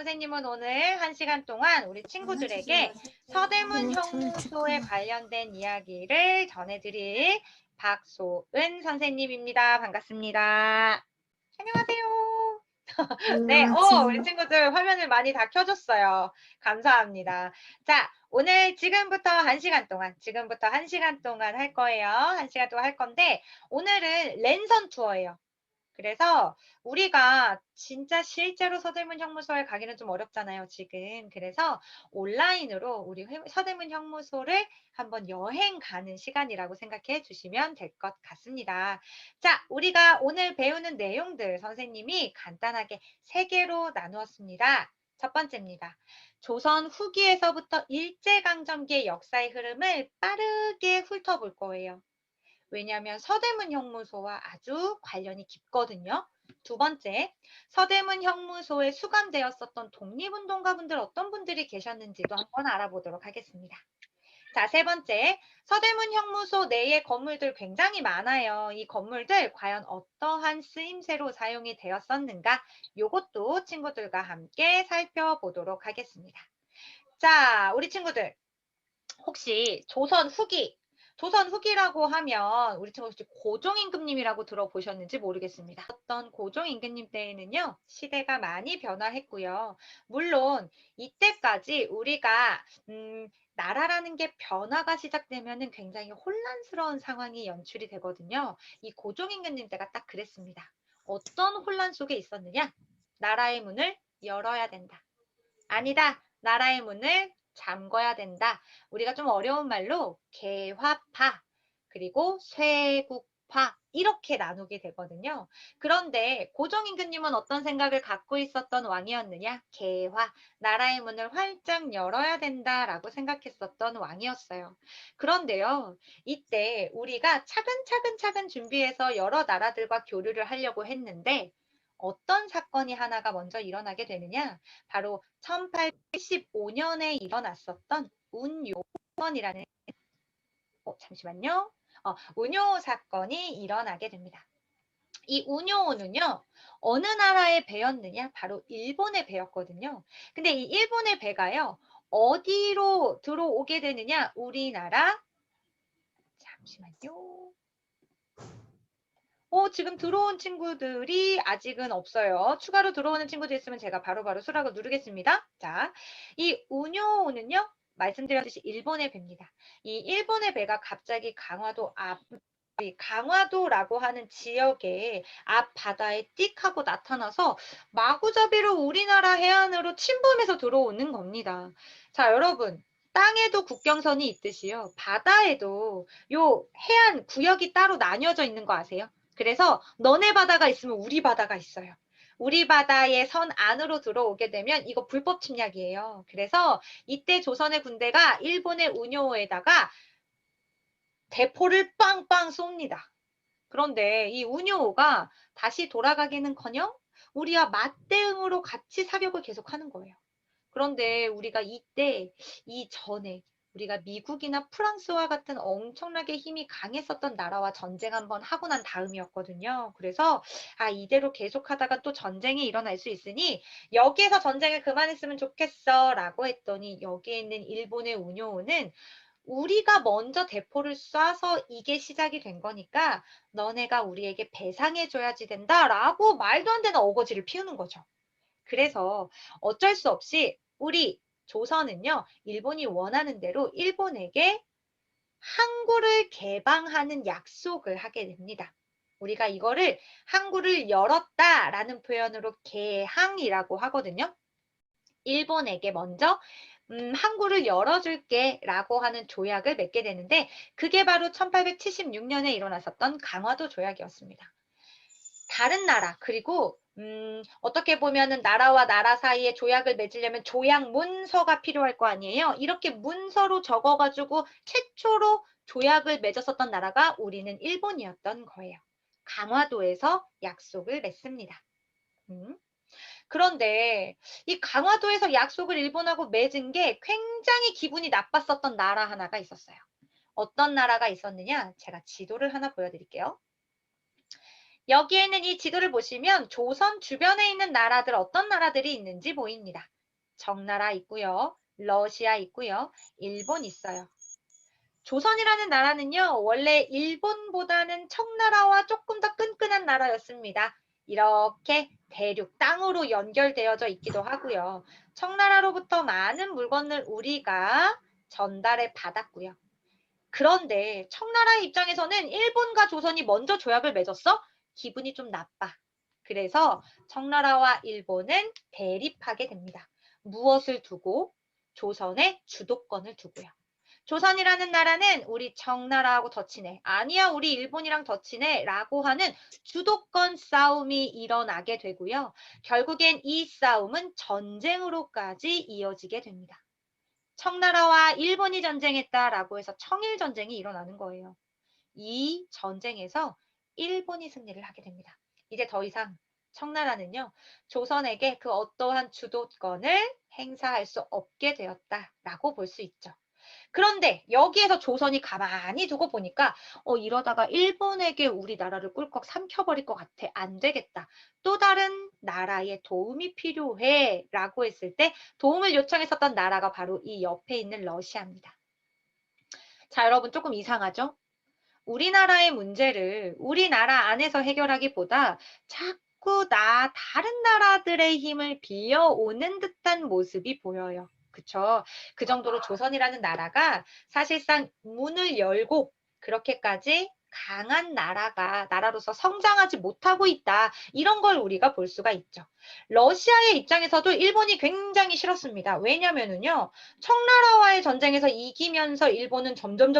선생님은 오늘 1시간 동안 우리 친구들에게 서대문 형무소에 관련된 이야기를 전해드릴 박소은 선생님입니다. 반갑습니다. 안녕하세요. 네, 우리 친구들 화면을 많이 다 켜줬어요. 감사합니다. 자, 오늘 지금부터 1시간 동안 할 거예요. 1시간 동안 할 건데, 오늘은 랜선 투어예요. 그래서 우리가 진짜 실제로 서대문 형무소에 가기는 좀 어렵잖아요, 지금. 그래서 온라인으로 우리 서대문 형무소를 한번 여행 가는 시간이라고 생각해 주시면 될 것 같습니다. 자, 우리가 오늘 배우는 내용들 선생님이 간단하게 3개로 나누었습니다. 첫 번째입니다. 조선 후기에서부터 일제강점기의 역사의 흐름을 빠르게 훑어볼 거예요. 왜냐하면 서대문 형무소와 아주 관련이 깊거든요. 두 번째, 서대문 형무소에 수감되었었던 독립운동가분들 어떤 분들이 계셨는지도 한번 알아보도록 하겠습니다. 자, 세 번째, 서대문 형무소 내의 건물들 굉장히 많아요. 이 건물들 과연 어떠한 쓰임새로 사용이 되었었는가? 요것도 친구들과 함께 살펴보도록 하겠습니다. 자, 우리 친구들 혹시 조선 후기라고 하면 우리 친구 혹시 고종임금님이라고 들어보셨는지 모르겠습니다. 어떤 고종임금님 때에는요, 시대가 많이 변화했고요. 물론 이때까지 우리가 나라라는 게 변화가 시작되면은 굉장히 혼란스러운 상황이 연출이 되거든요. 이 고종임금님 때가 딱 그랬습니다. 어떤 혼란 속에 있었느냐? 나라의 문을 열어야 된다. 아니다. 나라의 문을 잠궈야 된다. 우리가 좀 어려운 말로 개화파 그리고 쇄국파 이렇게 나누게 되거든요. 그런데 고종임금님은 어떤 생각을 갖고 있었던 왕이었느냐? 개화, 나라의 문을 활짝 열어야 된다라고 생각했었던 왕이었어요. 그런데요, 이때 우리가 차근차근 준비해서 여러 나라들과 교류를 하려고 했는데 어떤 사건이 하나가 먼저 일어나게 되느냐? 바로 1815년에 일어났었던 운요사건이라는 잠시만요. 운요 사건이 일어나게 됩니다. 이 운요는요, 어느 나라의 배였느냐? 바로 일본의 배였거든요. 근데 이 일본의 배가요, 어디로 들어오게 되느냐? 우리나라, 잠시만요. 지금 들어온 친구들이 아직은 없어요. 추가로 들어오는 친구들 있으면 제가 바로바로 수락을 누르겠습니다. 자, 이 운요는요, 말씀드렸듯이 일본의 배입니다. 이 일본의 배가 갑자기 강화도라고 하는 지역의 앞 바다에 띡 하고 나타나서 마구잡이로 우리나라 해안으로 침범해서 들어오는 겁니다. 자, 여러분. 땅에도 국경선이 있듯이요. 바다에도 요 해안 구역이 따로 나뉘어져 있는 거 아세요? 그래서 너네 바다가 있으면 우리 바다가 있어요. 우리 바다의 선 안으로 들어오게 되면 이거 불법 침략이에요. 그래서 이때 조선의 군대가 일본의 운요호에다가 대포를 빵빵 쏩니다. 그런데 이 운요호가 다시 돌아가기는커녕 우리와 맞대응으로 같이 사격을 계속하는 거예요. 그런데 우리가 이전에 우리가 미국이나 프랑스와 같은 엄청나게 힘이 강했었던 나라와 전쟁 한번 하고 난 다음이었거든요. 그래서 이대로 계속하다가 또 전쟁이 일어날 수 있으니 여기에서 전쟁을 그만했으면 좋겠어 라고 했더니 여기에 있는 일본의 운요호는 우리가 먼저 대포를 쏴서 이게 시작이 된 거니까 너네가 우리에게 배상해줘야지 된다라고 말도 안 되는 어거지를 피우는 거죠. 그래서 어쩔 수 없이 우리 조선은요, 일본이 원하는 대로 일본에게 항구를 개방하는 약속을 하게 됩니다. 우리가 이거를 항구를 열었다라는 표현으로 개항이라고 하거든요. 일본에게 먼저 항구를 열어줄게 라고 하는 조약을 맺게 되는데 그게 바로 1876년에 일어났었던 강화도 조약이었습니다. 다른 나라 그리고 어떻게 보면은 나라와 나라 사이에 조약을 맺으려면 조약 문서가 필요할 거 아니에요. 이렇게 문서로 적어가지고 최초로 조약을 맺었었던 나라가 우리는 일본이었던 거예요. 강화도에서 약속을 맺습니다. 그런데 이 강화도에서 약속을 일본하고 맺은 게 굉장히 기분이 나빴었던 나라 하나가 있었어요. 어떤 나라가 있었느냐? 제가 지도를 하나 보여드릴게요. 여기에는 이 지도를 보시면 조선 주변에 있는 나라들 어떤 나라들이 있는지 보입니다. 청나라 있고요. 러시아 있고요. 일본 있어요. 조선이라는 나라는요, 원래 일본보다는 청나라와 조금 더 끈끈한 나라였습니다. 이렇게 대륙, 땅으로 연결되어져 있기도 하고요. 청나라로부터 많은 물건을 우리가 전달해 받았고요. 그런데 청나라의 입장에서는 일본과 조선이 먼저 조약을 맺었어? 기분이 좀 나빠. 그래서 청나라와 일본은 대립하게 됩니다. 무엇을 두고? 조선의 주도권을 두고요. 조선이라는 나라는 우리 청나라하고 더 친해. 아니야, 우리 일본이랑 더 친해. 라고 하는 주도권 싸움이 일어나게 되고요. 결국엔 이 싸움은 전쟁으로까지 이어지게 됩니다. 청나라와 일본이 전쟁했다라고 해서 청일전쟁이 일어나는 거예요. 이 전쟁에서 일본이 승리를 하게 됩니다. 이제 더 이상 청나라는요, 조선에게 그 어떠한 주도권을 행사할 수 없게 되었다라고 볼 수 있죠. 그런데 여기에서 조선이 가만히 두고 보니까 이러다가 일본에게 우리나라를 꿀꺽 삼켜버릴 것 같아. 안 되겠다. 또 다른 나라의 도움이 필요해 라고 했을 때 도움을 요청했었던 나라가 바로 이 옆에 있는 러시아입니다. 자, 여러분 조금 이상하죠? 우리나라의 문제를 우리나라 안에서 해결하기보다 자꾸 다른 나라들의 힘을 빌려오는 듯한 모습이 보여요. 그쵸? 그 정도로 조선이라는 나라가 사실상 문을 열고 그렇게까지 강한 나라로서 성장하지 못하고 있다. 이런 걸 우리가 볼 수가 있죠. 러시아의 입장에서도 일본이 굉장히 싫었습니다. 왜냐면은요, 청나라와의 전쟁에서 이기면서 일본은 점점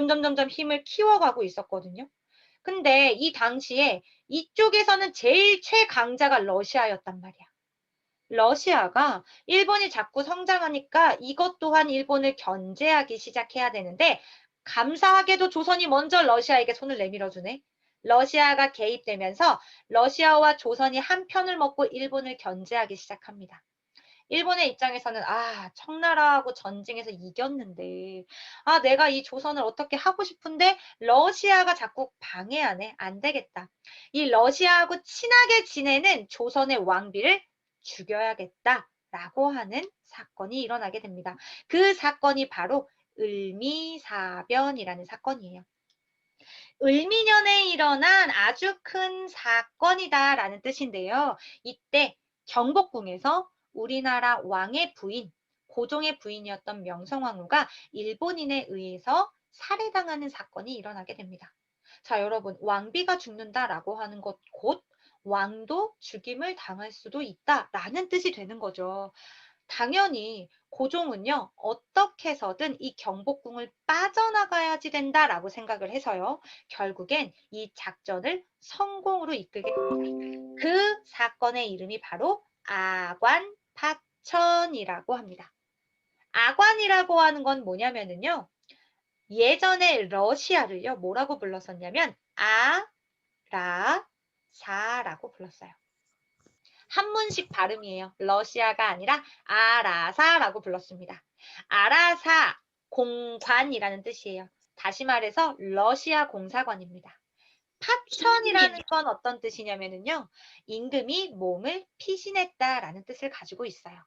힘을 키워가고 있었거든요. 근데 이 당시에 이쪽에서는 제일 최강자가 러시아였단 말이야. 러시아가 일본이 자꾸 성장하니까 이것 또한 일본을 견제하기 시작해야 되는데 감사하게도 조선이 먼저 러시아에게 손을 내밀어주네. 러시아가 개입되면서 러시아와 조선이 한 편을 먹고 일본을 견제하기 시작합니다. 일본의 입장에서는 청나라하고 전쟁에서 이겼는데 내가 이 조선을 어떻게 하고 싶은데 러시아가 자꾸 방해하네. 안 되겠다. 이 러시아하고 친하게 지내는 조선의 왕비를 죽여야겠다라고 하는 사건이 일어나게 됩니다. 그 사건이 바로 을미사변이라는 사건이에요. 을미년에 일어난 아주 큰 사건이다라는 뜻인데요. 이때 경복궁에서 우리나라 왕의 부인, 고종의 부인이었던 명성황후가 일본인에 의해서 살해당하는 사건이 일어나게 됩니다. 자, 여러분, 왕비가 죽는다라고 하는 것 곧 왕도 죽임을 당할 수도 있다라는 뜻이 되는 거죠. 당연히 고종은요, 어떻게 해서든 이 경복궁을 빠져나가야지 된다라고 생각을 해서요, 결국엔 이 작전을 성공으로 이끌게 됩니다. 그 사건의 이름이 바로 아관파천이라고 합니다. 아관이라고 하는 건 뭐냐면은요, 예전에 러시아를요, 뭐라고 불렀었냐면, 아라사라고 불렀어요. 한문식 발음이에요. 러시아가 아니라 아라사라고 불렀습니다. 아라사 공관이라는 뜻이에요. 다시 말해서 러시아 공사관입니다. 파천이라는 건 어떤 뜻이냐면요. 임금이 몸을 피신했다라는 뜻을 가지고 있어요.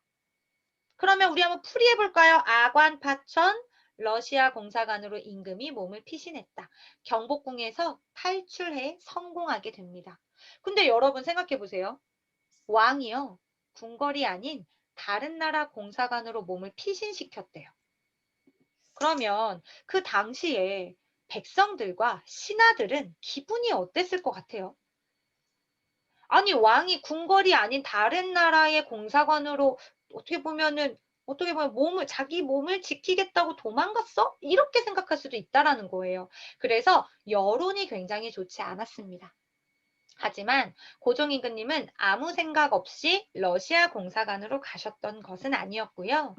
그러면 우리 한번 풀이해 볼까요? 아관 파천 러시아 공사관으로 임금이 몸을 피신했다. 경복궁에서 탈출해 성공하게 됩니다. 근데 여러분 생각해 보세요. 왕이요, 궁궐이 아닌 다른 나라 공사관으로 몸을 피신시켰대요. 그러면 그 당시에 백성들과 신하들은 기분이 어땠을 것 같아요? 아니, 왕이 궁궐이 아닌 다른 나라의 공사관으로 어떻게 보면 자기 몸을 지키겠다고 도망갔어? 이렇게 생각할 수도 있다라는 거예요. 그래서 여론이 굉장히 좋지 않았습니다. 하지만 고종 임금님은 아무 생각 없이 러시아 공사관으로 가셨던 것은 아니었고요.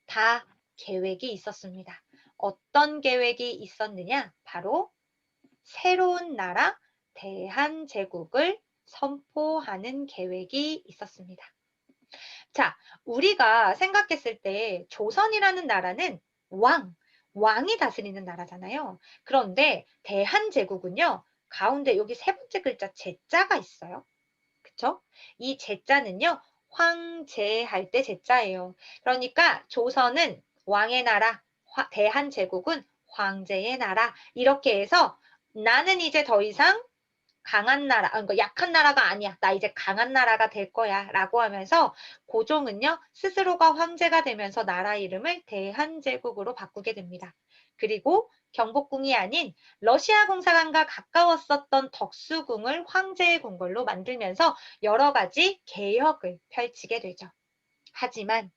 다 계획이 있었습니다. 어떤 계획이 있었느냐? 바로 새로운 나라 대한제국을 선포하는 계획이 있었습니다. 자, 우리가 생각했을 때 조선이라는 나라는 왕이 다스리는 나라잖아요. 그런데 대한제국은요. 가운데 여기 세 번째 글자 제자가 있어요. 그쵸? 이 제자는요, 황제할 때 제자예요. 그러니까 조선은 왕의 나라, 대한제국은 황제의 나라. 이렇게 해서 나는 이제 더 이상 강한 나라, 그러니까 약한 나라가 아니야. 나 이제 강한 나라가 될 거야. 라고 하면서 고종은요, 스스로가 황제가 되면서 나라 이름을 대한제국으로 바꾸게 됩니다. 그리고 경복궁이 아닌 러시아 공사관과 가까웠었던 덕수궁을 황제의 궁궐로 만들면서 여러 가지 개혁을 펼치게 되죠. 하지만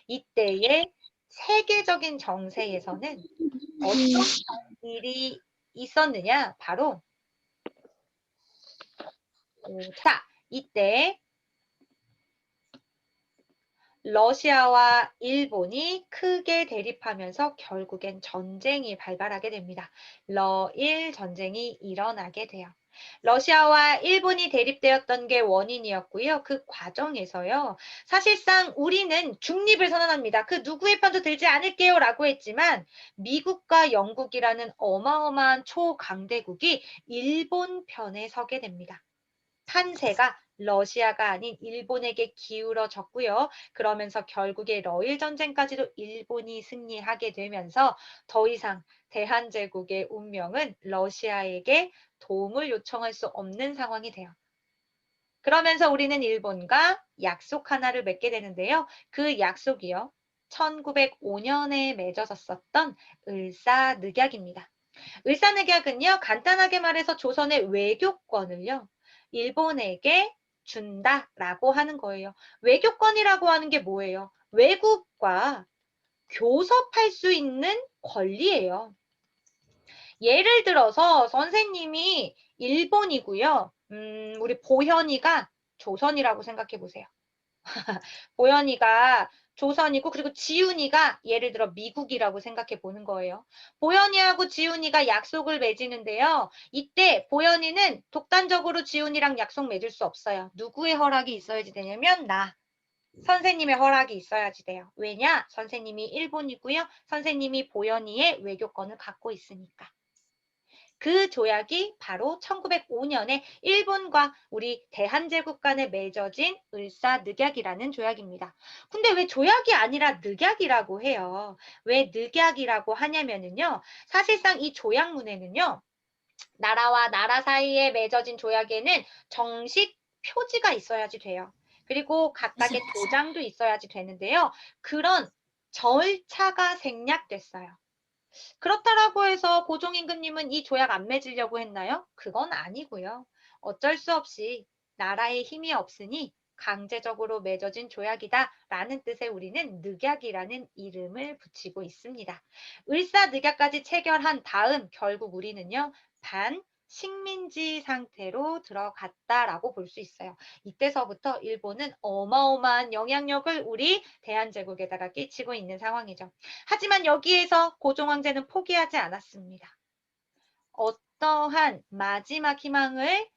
이때의 세계적인 정세에서는 어떤 일이 있었느냐? 바로 자, 이때 러시아와 일본이 크게 대립하면서 결국엔 전쟁이 발발하게 됩니다. 러일 전쟁이 일어나게 돼요. 러시아와 일본이 대립되었던 게 원인이었고요. 그 과정에서요. 사실상 우리는 중립을 선언합니다. 그 누구의 편도 들지 않을게요 라고 했지만 미국과 영국이라는 어마어마한 초강대국이 일본 편에 서게 됩니다. 판세가 러시아가 아닌 일본에게 기울어졌고요. 그러면서 결국에 러일 전쟁까지도 일본이 승리하게 되면서 더 이상 대한제국의 운명은 러시아에게 도움을 요청할 수 없는 상황이 돼요. 그러면서 우리는 일본과 약속 하나를 맺게 되는데요. 그 약속이요. 1905년에 맺어졌었던 을사늑약입니다. 을사늑약은요, 간단하게 말해서 조선의 외교권을요, 일본에게 준다라고 하는 거예요. 외교권이라고 하는 게 뭐예요? 외국과 교섭할 수 있는 권리예요. 예를 들어서 선생님이 일본이고요. 우리 보현이가 조선이라고 생각해 보세요. 보현이가 조선이고 그리고 지훈이가 예를 들어 미국이라고 생각해 보는 거예요. 보현이하고 지훈이가 약속을 맺는데요. 이때 보현이는 독단적으로 지훈이랑 약속 맺을 수 없어요. 누구의 허락이 있어야지 되냐면 나. 선생님의 허락이 있어야지 돼요. 왜냐? 선생님이 일본이고요. 선생님이 보현이의 외교권을 갖고 있으니까. 그 조약이 바로 1905년에 일본과 우리 대한제국 간에 맺어진 을사늑약이라는 조약입니다. 근데 왜 조약이 아니라 늑약이라고 해요? 왜 늑약이라고 하냐면은요. 사실상 이 조약문에는요. 나라와 나라 사이에 맺어진 조약에는 정식 표지가 있어야지 돼요. 그리고 각각의 도장도 있어야지 되는데요. 그런 절차가 생략됐어요. 그렇다라고 해서 고종임금님은 이 조약 안 맺으려고 했나요? 그건 아니고요. 어쩔 수 없이 나라의 힘이 없으니 강제적으로 맺어진 조약이다라는 뜻의 우리는 늑약이라는 이름을 붙이고 있습니다. 을사늑약까지 체결한 다음 결국 우리는요. 반식민지 상태로 들어갔다라고 볼 수 있어요. 이때서부터 일본은 어마어마한 영향력을 우리 대한제국에다가 끼치고 있는 상황이죠. 하지만 여기에서 고종 황제는 포기하지 않았습니다. 어떠한 마지막 희망을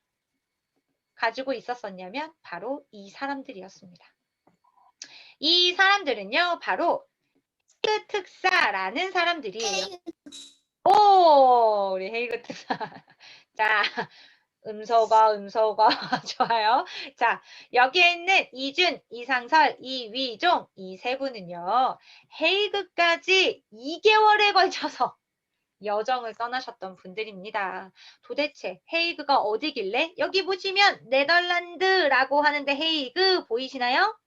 가지고 있었었냐면 바로 이 사람들이었습니다. 이 사람들은요, 바로 헤이그 특사라는 사람들이에요. 오, 우리 헤이그 특사. 자, 음소거 좋아요. 자, 여기에 있는 이준, 이상설, 이위종 이 세 분은요. 헤이그까지 2개월에 걸쳐서 여정을 떠나셨던 분들입니다. 도대체 헤이그가 어디길래? 여기 보시면 네덜란드라고 하는데 헤이그 보이시나요?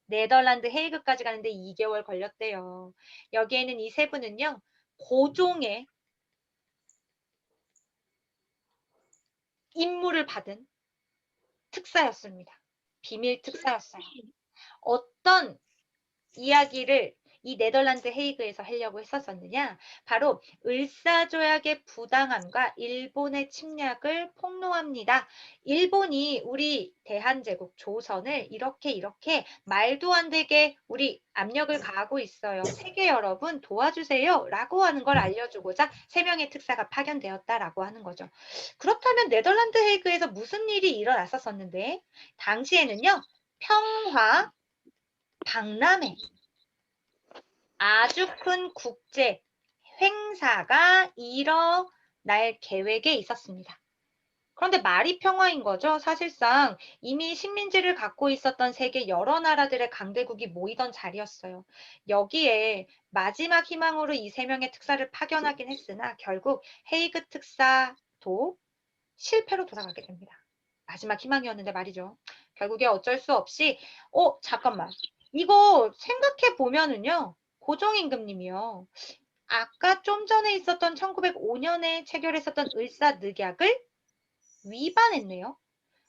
네덜란드 헤이그까지 가는데 2개월 걸렸대요. 여기에는 이 세 분은요. 고종의 임무를 받은 특사였습니다. 비밀 특사였어요. 어떤 이야기를 이 네덜란드 헤이그에서 하려고 했었었느냐? 바로 을사조약의 부당함과 일본의 침략을 폭로합니다. 일본이 우리 대한제국 조선을 이렇게 말도 안 되게 우리 압력을 가하고 있어요. 세계 여러분 도와주세요 라고 하는 걸 알려주고자 3명의 특사가 파견되었다라고 하는 거죠. 그렇다면 네덜란드 헤이그에서 무슨 일이 일어났었는데 당시에는요. 평화, 박람회 아주 큰 국제 행사가 일어날 계획에 있었습니다. 그런데 말이 평화인 거죠. 사실상 이미 식민지를 갖고 있었던 세계 여러 나라들의 강대국이 모이던 자리였어요. 여기에 마지막 희망으로 이 세 명의 특사를 파견하긴 했으나 결국 헤이그 특사도 실패로 돌아가게 됩니다. 마지막 희망이었는데 말이죠. 결국에 어쩔 수 없이 잠깐만. 이거 생각해 보면은요. 고종임금님이요. 아까 좀 전에 있었던 1905년에 체결했었던 을사늑약을 위반했네요.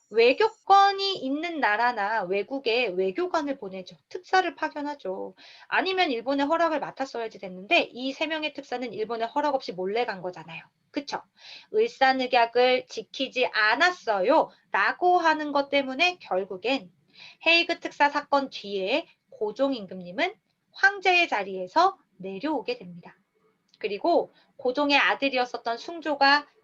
외교권이 있는 나라나 외국에 외교관을 보내죠. 특사를 파견하죠. 아니면 일본의 허락을 맡았어야지 됐는데 이 세 명의 특사는 일본의 허락 없이 몰래 간 거잖아요. 그쵸? 을사늑약을 지키지 않았어요. 라고 하는 것 때문에 결국엔 헤이그 특사 사건 뒤에 고종임금님은 황제의 자리에서 내려오게 됩니다. 그리고 고종의 아들이었었던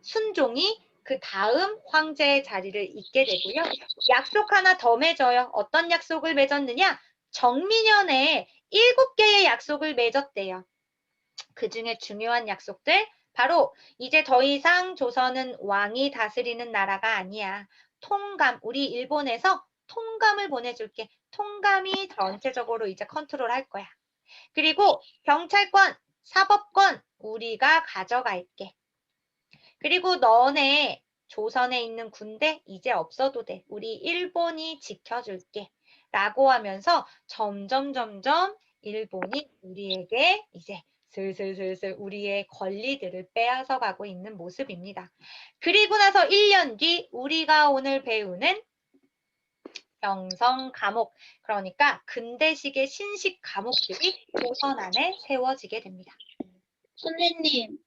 순종이 그 다음 황제의 자리를 잇게 되고요. 약속 하나 더 맺어요. 어떤 약속을 맺었느냐? 정민연에 7개의 약속을 맺었대요. 그 중에 중요한 약속들 바로 이제 더 이상 조선은 왕이 다스리는 나라가 아니야. 통감, 우리 일본에서 통감을 보내줄게. 통감이 전체적으로 이제 컨트롤할 거야. 그리고 경찰권, 사법권 우리가 가져갈게. 그리고 너네 조선에 있는 군대 이제 없어도 돼. 우리 일본이 지켜줄게. 라고 하면서 점점 일본이 우리에게 이제 슬슬 우리의 권리들을 빼앗아 가고 있는 모습입니다. 그리고 나서 1년 뒤 우리가 오늘 배우는 병성 감옥, 그러니까 근대식의 신식 감옥들이 조선 안에 세워지게 됩니다. 선생님,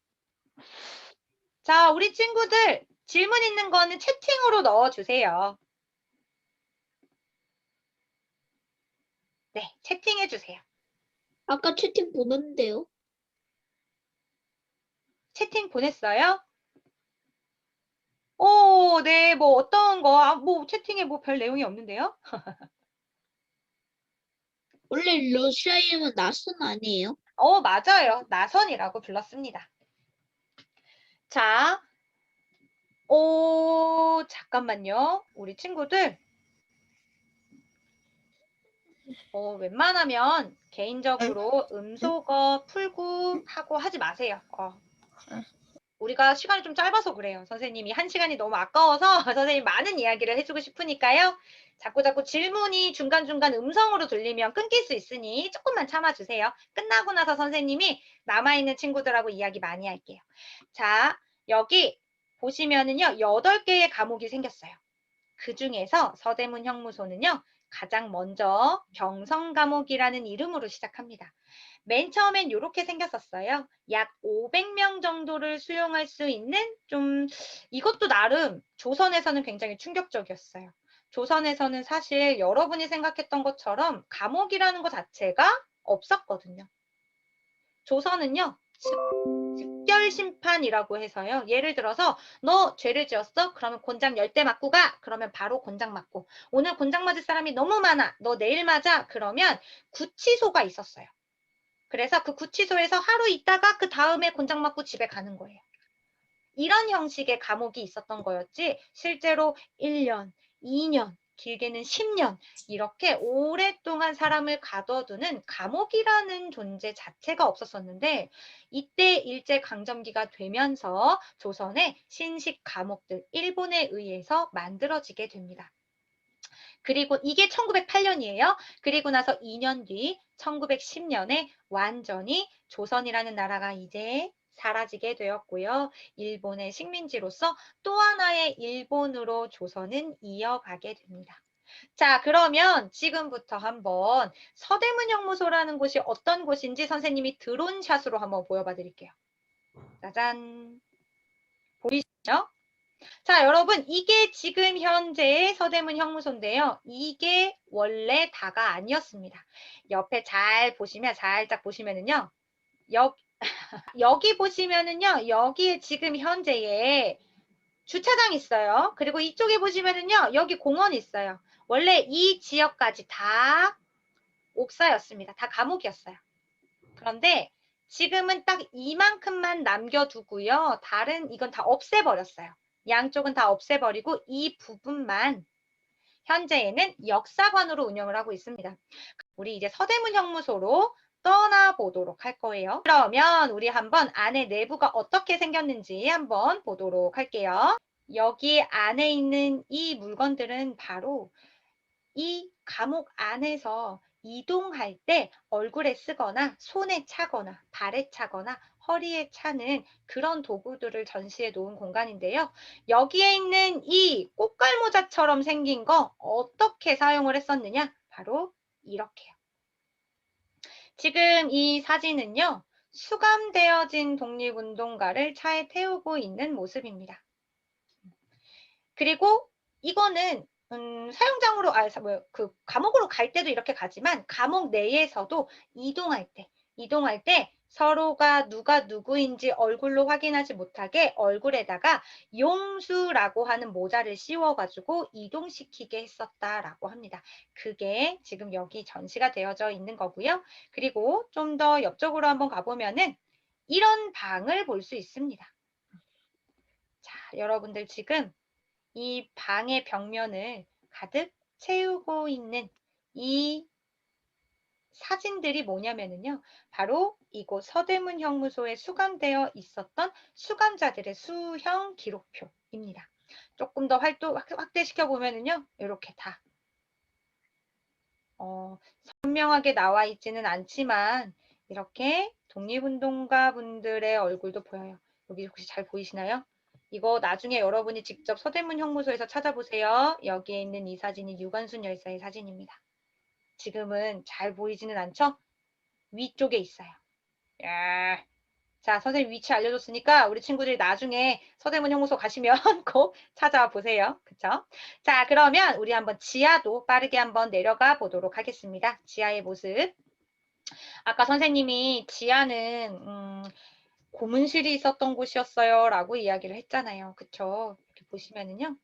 자, 우리 친구들 질문 있는 거는 채팅으로 넣어주세요. 네, 채팅해 주세요. 아까 채팅 보는데요. 채팅 보냈어요? 네, 뭐 어떤 거, 뭐 채팅에 뭐 별 내용이 없는데요? 원래 러시아 이름은 나선 아니에요? 맞아요. 나선이라고 불렀습니다. 자, 잠깐만요. 우리 친구들, 웬만하면 개인적으로 음소거 풀고 하고 하지 마세요. 우리가 시간이 좀 짧아서 그래요. 선생님이 한 시간이 너무 아까워서 선생님 많은 이야기를 해주고 싶으니까요. 자꾸 질문이 중간중간 음성으로 들리면 끊길 수 있으니 조금만 참아주세요. 끝나고 나서 선생님이 남아있는 친구들하고 이야기 많이 할게요. 자, 여기 보시면은요. 8개의 과목이 생겼어요. 그 중에서 서대문 형무소는요. 가장 먼저 병성 과목이라는 이름으로 시작합니다. 맨 처음엔 이렇게 생겼었어요. 약 500명 정도를 수용할 수 있는 이것도 나름 조선에서는 굉장히 충격적이었어요. 조선에서는 사실 여러분이 생각했던 것처럼 감옥이라는 것 자체가 없었거든요. 조선은요. 즉결심판이라고 해서요. 예를 들어서 너 죄를 지었어? 그러면 곤장 10대 맞고 가. 그러면 바로 곤장 맞고. 오늘 곤장 맞을 사람이 너무 많아. 너 내일 맞아. 그러면 구치소가 있었어요. 그래서 그 구치소에서 하루 있다가 그 다음에 곤장 맞고 집에 가는 거예요. 이런 형식의 감옥이 있었던 거였지 실제로 1년, 2년, 길게는 10년 이렇게 오랫동안 사람을 가둬두는 감옥이라는 존재 자체가 없었었는데 이때 일제강점기가 되면서 조선의 신식 감옥들 일본에 의해서 만들어지게 됩니다. 그리고 이게 1908년이에요. 그리고 나서 2년 뒤 1910년에 완전히 조선이라는 나라가 이제 사라지게 되었고요. 일본의 식민지로서 또 하나의 일본으로 조선은 이어가게 됩니다. 자, 그러면 지금부터 한번 서대문 형무소라는 곳이 어떤 곳인지 선생님이 드론샷으로 한번 보여봐 드릴게요. 짜잔. 보이시죠? 자, 여러분, 이게 지금 현재의 서대문 형무소인데요. 이게 원래 다가 아니었습니다. 옆에 살짝 보시면은요. 여기 보시면은요. 여기에 지금 현재의 주차장 있어요. 그리고 이쪽에 보시면은요. 여기 공원이 있어요. 원래 이 지역까지 다 옥사였습니다. 다 감옥이었어요. 그런데 지금은 딱 이만큼만 남겨두고요. 이건 다 없애버렸어요. 양쪽은 다 없애버리고 이 부분만 현재에는 역사관으로 운영을 하고 있습니다. 우리 이제 서대문 형무소로 떠나보도록 할 거예요. 그러면 우리 한번 안에 내부가 어떻게 생겼는지 한번 보도록 할게요. 여기 안에 있는 이 물건들은 바로 이 감옥 안에서 이동할 때 얼굴에 쓰거나 손에 차거나 발에 차거나 허리에 차는 그런 도구들을 전시해 놓은 공간인데요. 여기에 있는 이 꽃갈모자처럼 생긴 거 어떻게 사용을 했었느냐? 바로 이렇게요. 지금 이 사진은요. 수감되어진 독립운동가를 차에 태우고 있는 모습입니다. 그리고 이거는 사용장으로 그 감옥으로 갈 때도 이렇게 가지만 감옥 내에서도 이동할 때 서로가 누가 누구인지 얼굴로 확인하지 못하게 얼굴에다가 용수라고 하는 모자를 씌워가지고 이동시키게 했었다라고 합니다. 그게 지금 여기 전시가 되어져 있는 거고요. 그리고 좀 더 옆쪽으로 한번 가보면은 이런 방을 볼 수 있습니다. 자, 여러분들 지금 이 방의 벽면을 가득 채우고 있는 이 사진들이 뭐냐면요. 바로 이곳 서대문 형무소에 수감되어 있었던 수감자들의 수형 기록표입니다. 조금 더 확대시켜 보면요. 이렇게 다 선명하게 나와 있지는 않지만 이렇게 독립운동가 분들의 얼굴도 보여요. 여기 혹시 잘 보이시나요? 이거 나중에 여러분이 직접 서대문 형무소에서 찾아보세요. 여기에 있는 이 사진이 유관순 열사의 사진입니다. 지금은 잘 보이지는 않죠? 위쪽에 있어요. 야. 자, 선생님 위치 알려줬으니까 우리 친구들이 나중에 서대문 형무소 가시면 꼭 찾아보세요. 그쵸? 자, 그러면 우리 한번 지하도 빠르게 한번 내려가 보도록 하겠습니다. 지하의 모습. 아까 선생님이 지하는 고문실이 있었던 곳이었어요 라고 이야기를 했잖아요. 그쵸? 이렇게 보시면은요.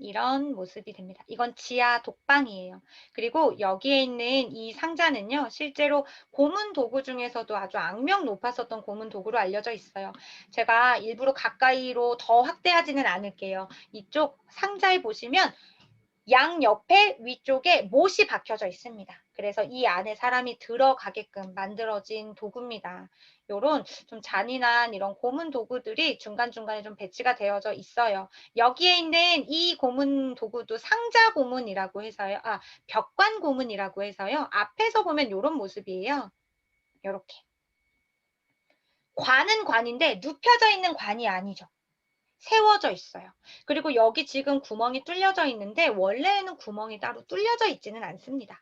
이런 모습이 됩니다. 이건 지하 독방이에요. 그리고 여기에 있는 이 상자는요. 실제로 고문 도구 중에서도 아주 악명 높았었던 고문 도구로 알려져 있어요. 제가 일부러 가까이로 더 확대하지는 않을게요. 이쪽 상자에 보시면 양옆에 위쪽에 못이 박혀져 있습니다. 그래서 이 안에 사람이 들어가게끔 만들어진 도구입니다. 요런 좀 잔인한 이런 고문 도구들이 중간중간에 좀 배치가 되어져 있어요. 여기에 있는 이 고문 도구도 상자 고문이라고 해서요. 벽관 고문이라고 해서요. 앞에서 보면 요런 모습이에요. 요렇게. 관은 관인데 눕혀져 있는 관이 아니죠. 세워져 있어요. 그리고 여기 지금 구멍이 뚫려져 있는데 원래는 구멍이 따로 뚫려져 있지는 않습니다.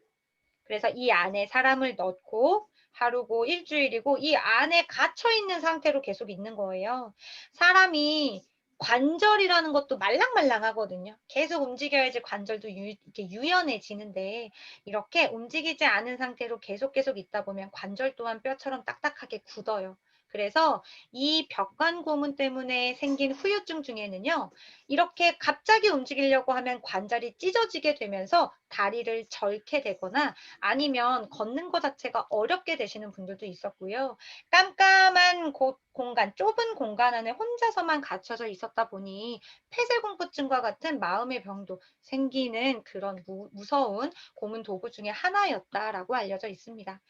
그래서 이 안에 사람을 넣고 하루고 일주일이고 이 안에 갇혀 있는 상태로 계속 있는 거예요. 사람이 관절이라는 것도 말랑말랑하거든요. 계속 움직여야지 관절도 이렇게 유연해지는데 이렇게 움직이지 않은 상태로 계속 있다 보면 관절 또한 뼈처럼 딱딱하게 굳어요. 그래서 이 벽관 고문 때문에 생긴 후유증 중에는요. 이렇게 갑자기 움직이려고 하면 관절이 찢어지게 되면서 다리를 절게 되거나 아니면 걷는 것 자체가 어렵게 되시는 분들도 있었고요. 깜깜한 공간, 좁은 공간 안에 혼자서만 갇혀져 있었다 보니 폐쇄공포증과 같은 마음의 병도 생기는 그런 무서운 고문 도구 중에 하나였다라고 알려져 있습니다.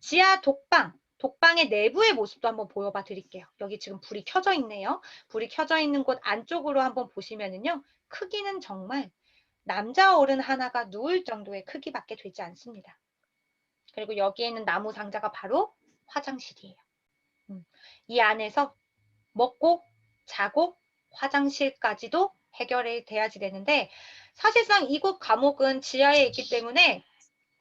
지하 독방의 내부의 모습도 한번 보여봐 드릴게요. 여기 지금 불이 켜져 있네요. 불이 켜져 있는 곳 안쪽으로 한번 보시면은요. 크기는 정말 남자 어른 하나가 누울 정도의 크기밖에 되지 않습니다. 그리고 여기에 있는 나무 상자가 바로 화장실이에요. 이 안에서 먹고 자고 화장실까지도 해결이 돼야지 되는데 사실상 이곳 감옥은 지하에 있기 때문에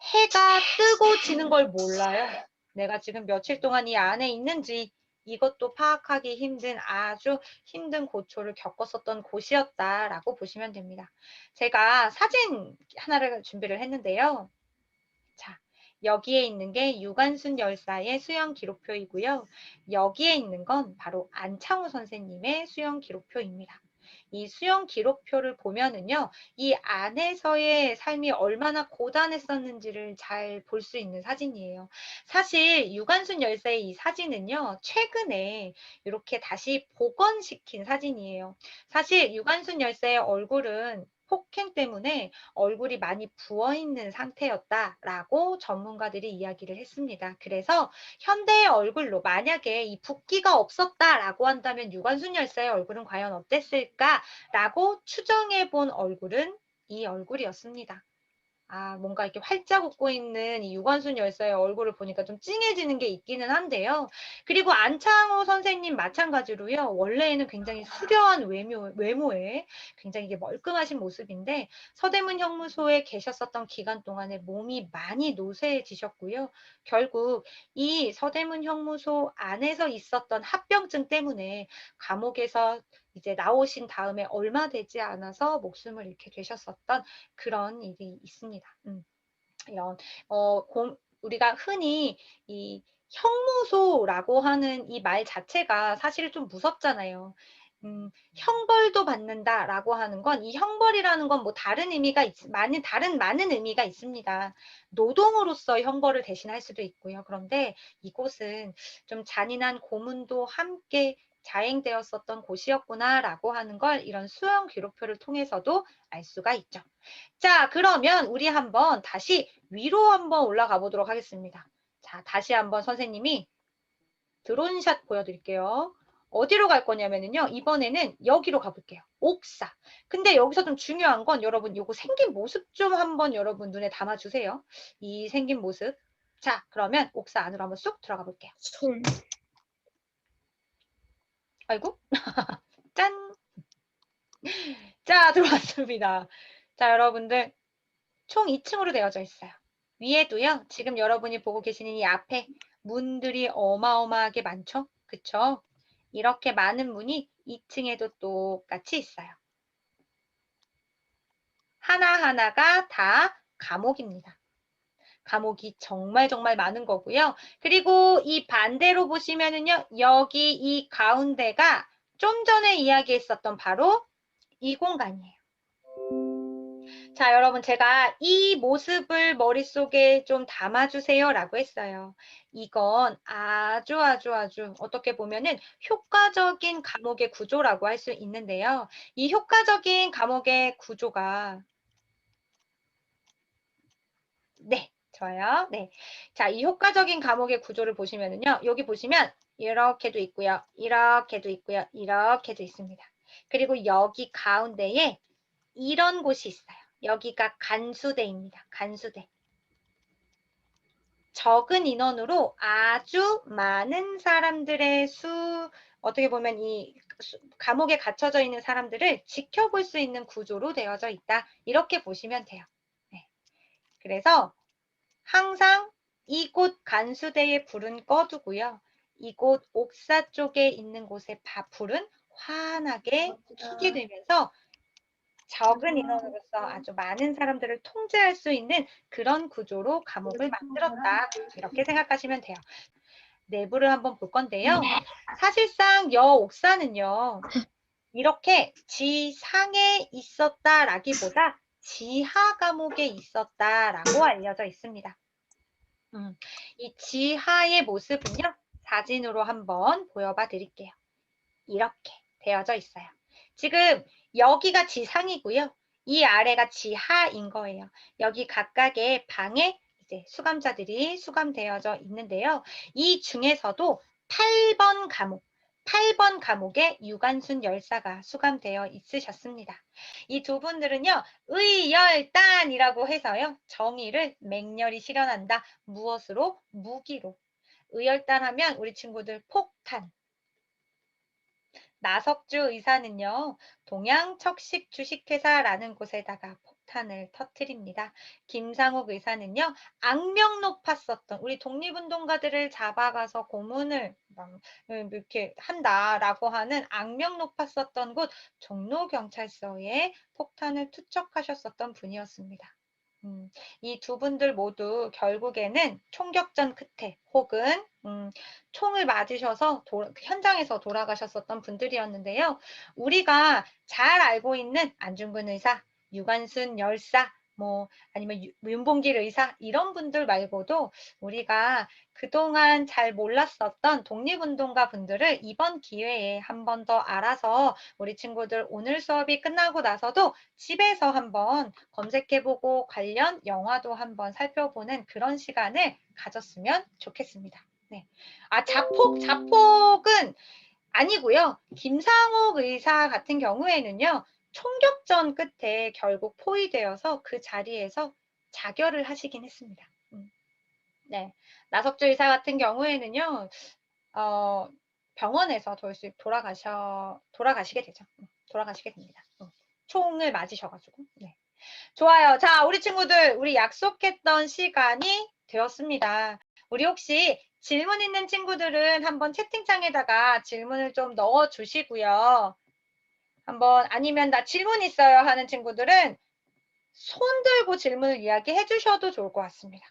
해가 뜨고 지는 걸 몰라요. 내가 지금 며칠 동안 이 안에 있는지 이것도 파악하기 힘든 아주 힘든 고초를 겪었었던 곳이었다라고 보시면 됩니다. 제가 사진 하나를 준비를 했는데요. 자, 여기에 있는 게 유관순 열사의 수형 기록표이고요. 여기에 있는 건 바로 안창호 선생님의 수형 기록표입니다. 이 수용 기록표를 보면은요, 이 안에서의 삶이 얼마나 고단했었는지를 잘 볼 수 있는 사진이에요. 사실 유관순 열사의 이 사진은요, 최근에 이렇게 다시 복원시킨 사진이에요. 사실 유관순 열사의 얼굴은 폭행 때문에 얼굴이 많이 부어있는 상태였다라고 전문가들이 이야기를 했습니다. 그래서 현대의 얼굴로 만약에 이 붓기가 없었다라고 한다면 유관순 열사의 얼굴은 과연 어땠을까라고 추정해 본 얼굴은 이 얼굴이었습니다. 아, 뭔가 이렇게 활짝 웃고 있는 이 유관순 열사의 얼굴을 보니까 좀 찡해지는 게 있기는 한데요. 그리고 안창호 선생님 마찬가지로요. 원래에는 굉장히 수려한 외모에 굉장히 이게 멀끔하신 모습인데 서대문 형무소에 계셨었던 기간 동안에 몸이 많이 노쇠해지셨고요. 결국 이 서대문 형무소 안에서 있었던 합병증 때문에 감옥에서 이제 나오신 다음에 얼마 되지 않아서 목숨을 잃게 되셨었던 그런 일이 있습니다. 이런 우리가 흔히 이 형무소라고 하는 이 말 자체가 사실 좀 무섭잖아요. 형벌도 받는다라고 하는 건 이 형벌이라는 건 뭐 다른 의미가 많은 의미가 있습니다. 노동으로서 형벌을 대신할 수도 있고요. 그런데 이곳은 좀 잔인한 고문도 함께 자행되었었던 곳이었구나라고 하는 걸 이런 수용 기록표를 통해서도 알 수가 있죠. 자, 그러면 우리 한번 다시 위로 한번 올라가 보도록 하겠습니다. 자, 다시 한번 선생님이 드론샷 보여드릴게요. 어디로 갈 거냐면요. 이번에는 여기로 가볼게요. 옥사. 근데 여기서 좀 중요한 건 여러분 요거 생긴 모습 좀 한번 여러분 눈에 담아주세요. 이 생긴 모습. 자, 그러면 옥사 안으로 한번 쑥 들어가 볼게요. 손. 아이고. 짠. 자, 들어왔습니다. 자, 여러분들 총 2층으로 되어져 있어요. 위에도요. 지금 여러분이 보고 계시는 이 앞에 문들이 어마어마하게 많죠? 그쵸? 이렇게 많은 문이 2층에도 똑같이 있어요. 하나하나가 다 감옥입니다. 감옥이 정말 많은 거고요. 그리고 이 반대로 보시면은요. 여기 이 가운데가 좀 전에 이야기했었던 바로 이 공간이에요. 자, 여러분 제가 이 모습을 머릿속에 좀 담아주세요 라고 했어요. 이건 아주 어떻게 보면은 효과적인 감옥의 구조라고 할 수 있는데요. 이 효과적인 감옥의 구조가 네, 좋아요. 네. 자, 이 효과적인 감옥의 구조를 보시면은요. 여기 보시면 이렇게도 있고요. 이렇게도 있고요. 이렇게도 있습니다. 그리고 여기 가운데에 이런 곳이 있어요. 여기가 간수대입니다. 간수대. 적은 인원으로 아주 많은 사람들의 어떻게 보면 이 감옥에 갇혀져 있는 사람들을 지켜볼 수 있는 구조로 되어져 있다. 이렇게 보시면 돼요. 네. 그래서 항상 이곳 간수대의 불은 꺼두고요. 이곳 옥사 쪽에 있는 곳의 불은 환하게 켜게 되면서 적은 인원으로서 아주 많은 사람들을 통제할 수 있는 그런 구조로 감옥을 만들었다. 이렇게 생각하시면 돼요. 내부를 한번 볼 건데요. 사실상 여옥사는요. 이렇게 지상에 있었다라기보다 지하 감옥에 있었다라고 알려져 있습니다. 이 지하의 모습은요. 사진으로 한번 보여봐 드릴게요. 이렇게 되어져 있어요. 지금 여기가 지상이고요. 이 아래가 지하인 거예요. 여기 각각의 방에 이제 수감자들이 수감되어져 있는데요. 이 중에서도 8번 감옥에 유관순 열사가 수감되어 있으셨습니다. 이 두 분들은요. 의열단이라고 해서요. 정의를 맹렬히 실현한다. 무엇으로? 무기로. 의열단 하면 우리 친구들 폭탄. 나석주 의사는요, 동양척식 주식회사라는 곳에다가 폭탄을 터뜨립니다. 김상욱 의사는요, 악명 높았었던 우리 독립운동가들을 잡아가서 고문을 이렇게 한다라고 하는 악명 높았었던 곳 종로경찰서에 폭탄을 투척하셨었던 분이었습니다. 이 두 분들 모두 결국에는 총격전 끝에 혹은 총을 맞으셔서 현장에서 돌아가셨었던 분들이었는데요. 우리가 잘 알고 있는 안중근 의사, 유관순 열사, 뭐 아니면 윤봉길 의사 이런 분들 말고도 우리가 그동안 잘 몰랐었던 독립운동가 분들을 이번 기회에 한 번 더 알아서 우리 친구들 오늘 수업이 끝나고 나서도 집에서 한번 검색해보고 관련 영화도 한번 살펴보는 그런 시간을 가졌으면 좋겠습니다. 네. 자폭은 아니고요. 김상옥 의사 같은 경우에는요. 총격전 끝에 결국 포위되어서 그 자리에서 자결을 하시긴 했습니다. 네. 나석주 의사 같은 경우에는요. 병원에서 돌아가시게 되죠. 돌아가시게 됩니다. 총을 맞으셔가지고. 네. 좋아요. 자, 우리 친구들, 우리 약속했던 시간이 되었습니다. 우리 혹시 질문 있는 친구들은 한번 채팅창에다가 질문을 좀 넣어 주시고요. 아니면 나 질문 있어요 하는 친구들은 손 들고 질문을 이야기해 주셔도 좋을 것 같습니다.